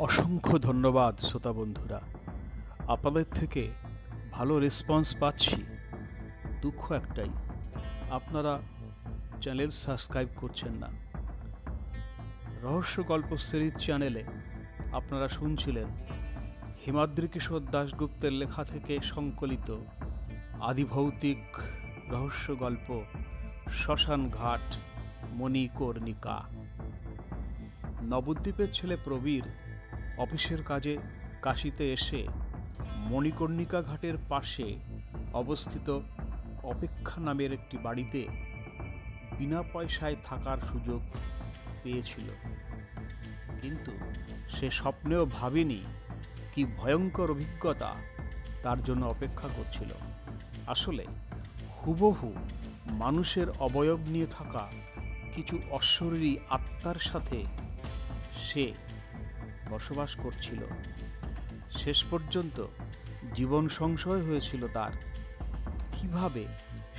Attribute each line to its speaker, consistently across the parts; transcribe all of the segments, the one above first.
Speaker 1: অসংখ্য ধন্যবাদ শ্রোতা বন্ধুরা, আপনাদের থেকে ভালো রেসপন্স পাচ্ছি। দুঃখ একটাই, আপনারা চ্যানেল সাবস্ক্রাইব করছেন না। রহস্য গল্প সিরিজ চ্যানেলে আপনারা শুনছিলেন হিমাদ্রি কিশোর দাশগুপ্তের লেখা থেকে সংকলিত আদিভৌতিক রহস্য গল্প শ্মশান ঘাট মণিকর্ণিকা। নবদ্বীপের ছেলে প্রবীর অফিসের কাজে কাশিতে এসে মণিকর্ণিকা ঘাটের পাশে অবস্থিত অপেক্ষা নামের একটি বাড়িতে বিনা পয়সায় থাকার সুযোগ পেয়েছিল, কিন্তু সে স্বপ্নেও ভাবেনি কি ভয়ঙ্কর অভিজ্ঞতা তার জন্য অপেক্ষা করছিল। আসলে হুবহু মানুষের অবয়ব নিয়ে থাকা কিছু অশরীরী আত্মার সাথে সে বসবাস করছিল। শেষ পর্যন্ত জীবন সংশয় হয়েছিল তার। কিভাবে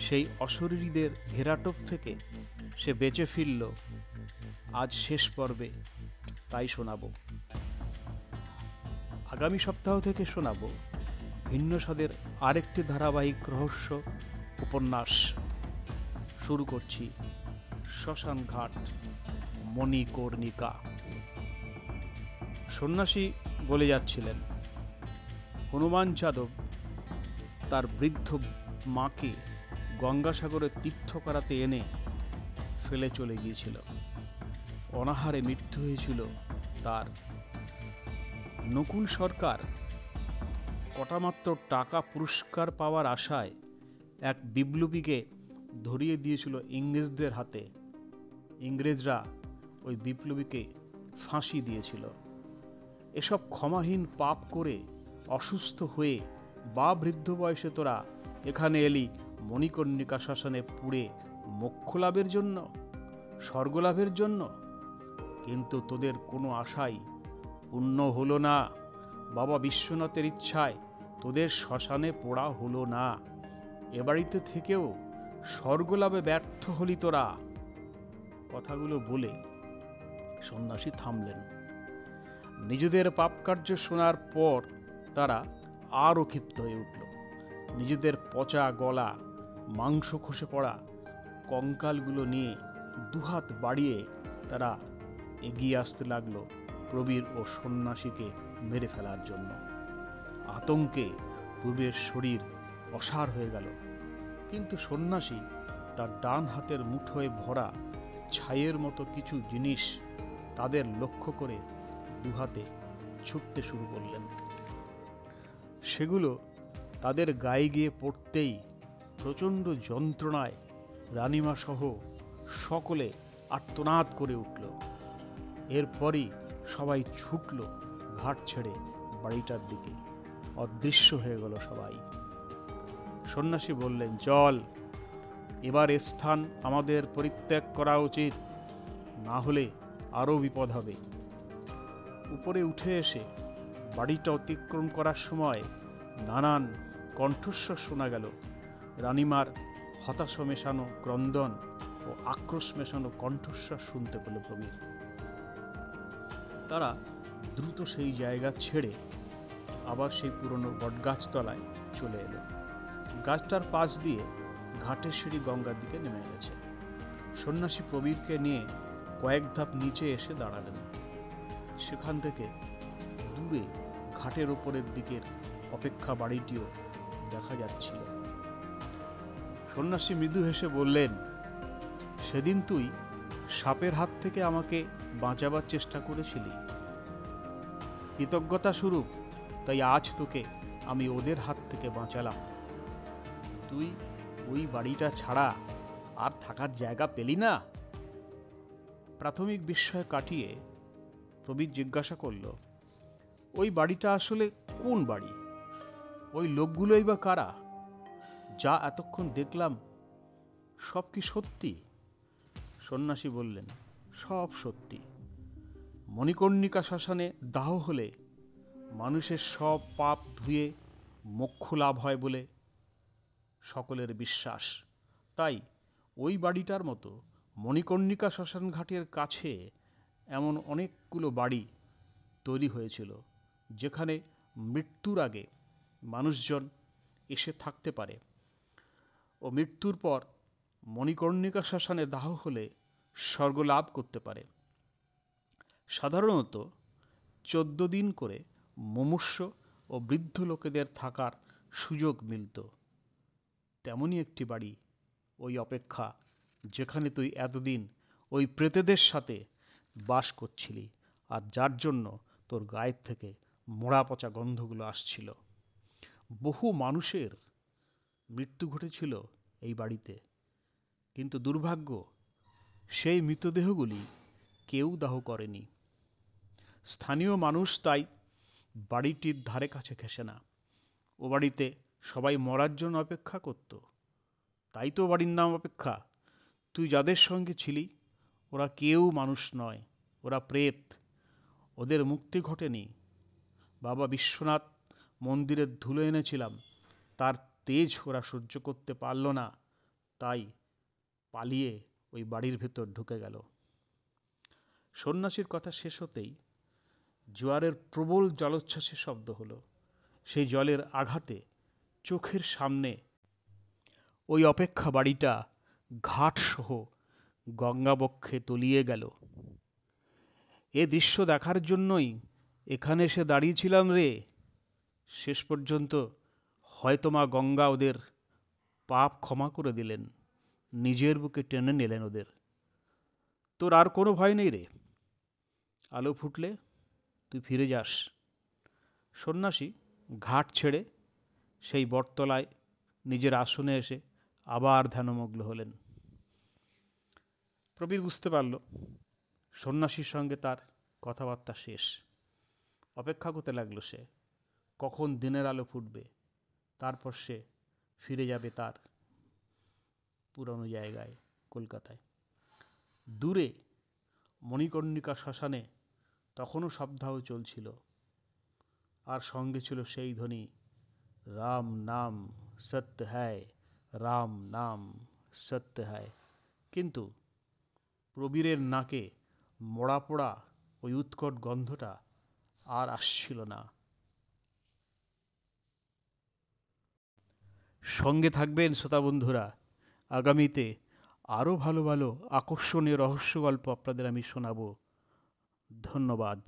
Speaker 1: সেই অশরীরীদের ঘেরাটোপ থেকে সে বেঁচে ফিরল, আজ শেষ পর্বে তাই শোনাব। আগামী সপ্তাহ থেকে শোনাব ভিন্ন স্বাদের আরেকটি ধারাবাহিক রহস্য উপন্যাস। শুরু করছি শ্মশান ঘাট মণিকর্ণিকা। সন্ন্যাসী বলে যাচ্ছিলেন, হনুমান যাদব তার বৃদ্ধ মাকে গঙ্গাসাগরে তীর্থ করাতে এনে ফেলে চলে গিয়েছিল। অনাহারে মৃত্যু হয়েছিল তার। নকুল সরকার কটামাত্র টাকা পুরস্কার পাওয়ার আশায় এক বিপ্লবীকে ধরিয়ে দিয়েছিল ইংরেজদের হাতে। ইংরেজরা ওই বিপ্লবীকে ফাঁসি দিয়েছিল। এসব ক্ষমাহীন পাপ করে অসুস্থ হয়ে বা বৃদ্ধ বয়সে তোরা এখানে এলি মণিকর্ণিকা শ্মশানে পুড়ে মোক্ষ লাভের জন্য, স্বর্গলাভের জন্য। কিন্তু তোদের কোনো আশাই পূর্ণ হলো না। বাবা বিশ্বনাথের ইচ্ছায় তোদের শ্মশানে পোড়া হলো না। এ বাড়িতে থেকেও স্বর্গলাভে ব্যর্থ হলি তোরা। কথাগুলো বলে সন্ন্যাসী থামলেন। নিজেদের পাপকার্য শোনার পর তারা আরও ক্ষিপ্ত হয়ে উঠল। নিজেদের পচা গলা, মাংস খসে পড়া কঙ্কালগুলো নিয়ে দুহাত বাড়িয়ে তারা এগিয়ে আসতে লাগলো প্রবীর ও সন্ন্যাসীকে মেরে ফেলার জন্য। আতঙ্কে প্রবীরের শরীর অসাড় হয়ে গেল, কিন্তু সন্ন্যাসী তার ডান হাতের মুঠোয় ভরা ছাইয়ের মতো কিছু জিনিস তাদের লক্ষ্য করে দুহাতে ছুটতে শুরু করলেন। সেগুলো তাদের গায়ে গিয়ে পড়তেই প্রচণ্ড যন্ত্রণায় রানিমা সহ সকলে আর্তনাদ করে উঠল। এরপরই সবাই ছুটল ঘাট ছেড়ে বাড়িটার দিকে। অদৃশ্য হয়ে গেল সবাই। সন্ন্যাসী বললেন, চল, এবার এ স্থান আমাদের পরিত্যাগ করা উচিত, না হলে আরও বিপদ হবে। উপরে উঠে এসে বাড়িটা অতিক্রম করার সময় নানান কণ্ঠস্বর শোনা গেল। রানিমার হতাশ মেশানো ক্রন্দন ও আক্রোশ মেশানো কণ্ঠস্বর শুনতে পেল প্রবীর। তারা দ্রুত সেই জায়গা ছেড়ে আবার সেই পুরনো বটগাছতলায় চলে এলো। গাছটার পাশ দিয়ে ঘাটের সিঁড়ি গঙ্গার দিকে নেমে গেছে। সন্ন্যাসী প্রবীরকে নিয়ে কয়েক ধাপ নিচে এসে দাঁড়ালেন। সেখান থেকে দূরে ঘাটের ওপরের দিকের অপেক্ষা বাড়িটিও দেখা যাচ্ছিল। সন্ন্যাসী মৃদু হেসে বললেন, সেদিন তুই সাপের হাত থেকে আমাকে বাঁচাবার চেষ্টা করেছিলি, কৃতজ্ঞতা স্বরূপ তাই আজ তোকে আমি ওদের হাত থেকে বাঁচালাম। তুই ওই বাড়িটা ছাড়া আর থাকার জায়গা পেলি না? প্রাথমিক বিস্ময় কাটিয়ে প্রবীর জিজ্ঞাসা করল, ওই বাড়িটা আসলে কোন বাড়ি? ওই লোকগুলোই বা কারা? যা এতক্ষণ দেখলাম সব কি সত্যি? সন্ন্যাসী বললেন, সব সত্যি। মণিকর্ণিকা শ্মশানে দাহ হলে মানুষের সব পাপ ধুয়ে মোক্ষ লাভ হয় বলে সকলের বিশ্বাস। তাই ওই বাড়িটার মতো মণিকর্ণিকা শ্মশান ঘাটের কাছে এমন অনেকগুলো বাড়ি তৈরি হয়েছিল, যেখানে মৃত্যুর আগে মানুষজন এসে থাকতে পারে ও মৃত্যুর পর মণিকর্ণিকা শ্মশানে দাহ হলে স্বর্গ লাভ করতে পারে। সাধারণত 14 দিন করে মুমূর্ষ ও বৃদ্ধ লোকেদের থাকার সুযোগ মিলত। তেমনই একটি বাড়ি ওই অপেক্ষা, যেখানে তুই এতদিন ওই প্রেতেদের সাথে বাস করছিলি, আর যার জন্য তোর গায়ের থেকে মোড়া পচা গন্ধগুলো আসছিল। বহু মানুষের মৃত্যু ঘটেছিল এই বাড়িতে, কিন্তু দুর্ভাগ্য, সেই মৃতদেহগুলি কেউ দাহ করেনি। স্থানীয় মানুষ তাই বাড়িটির ধারে কাছে ঘেঁষে না। ও বাড়িতে সবাই মরার জন্য অপেক্ষা করত। তাই তো বাড়ির নাম অপেক্ষা। তুই যাদের সঙ্গে ছিলি, ওরা কেউ মানুষ নয়, ওরা প্রেত। ওদের মুক্তি ঘটেনি। বাবা বিশ্বনাথ মন্দিরের ধুলো এনেছিলাম, তার তেজ ওরা সহ্য করতে পারল না, তাই পালিয়ে ওই বাড়ির ভেতর ঢুকে গেল। সন্ন্যাসীর কথা শেষ হতেই জোয়ারের প্রবল জলোচ্ছ্বাসের শব্দ হলো। সেই জলের আঘাতে চোখের সামনে ওই অপেক্ষা বাড়িটা ঘাটসহ গঙ্গাবক্ষে তলিয়ে গেল। এ দৃশ্য দেখার জন্যই এখানে এসে দাঁড়িয়েছিলাম রে। শেষ পর্যন্ত হয়তো মা গঙ্গা ওদের পাপ ক্ষমা করে দিলেন, নিজের বুকে টেনে নিলেন ওদের। তোর আর কোনো ভয় নেই রে। আলো ফুটলে তুই ফিরে যাস। সন্ন্যাসী ঘাট ছেড়ে সেই বটতলায় নিজের আসনে এসে আবার ধ্যানমগ্ন হলেন। প্রবীর বুঝতে পারল সন্ন্যাসীর সঙ্গে তার কথাবার্তা শেষ। অপেক্ষা করতে লাগলো সে, কখন দিনের আলো ফুটবে, তারপর সে ফিরে যাবে তার পুরনো জায়গায়, কলকাতায়। দূরে মণিকর্ণিকা শ্মশানে তখনও সপ্তাহ চলছিল, আর সঙ্গে ছিল সেই ধ্বনি, রাম নাম সত্য হ্যায়, রাম নাম সত্য হ্যায়। কিন্তু প্রবীরের নাকে মোড়া পোড়া ওই উৎকট গন্ধটা আর আসছিল না। সঙ্গে থাকবেন শ্রোতা বন্ধুরা, আগামীতে আরও ভালো ভালো আকর্ষণীয় রহস্য গল্প আপনাদের আমি শোনাবো। ধন্যবাদ।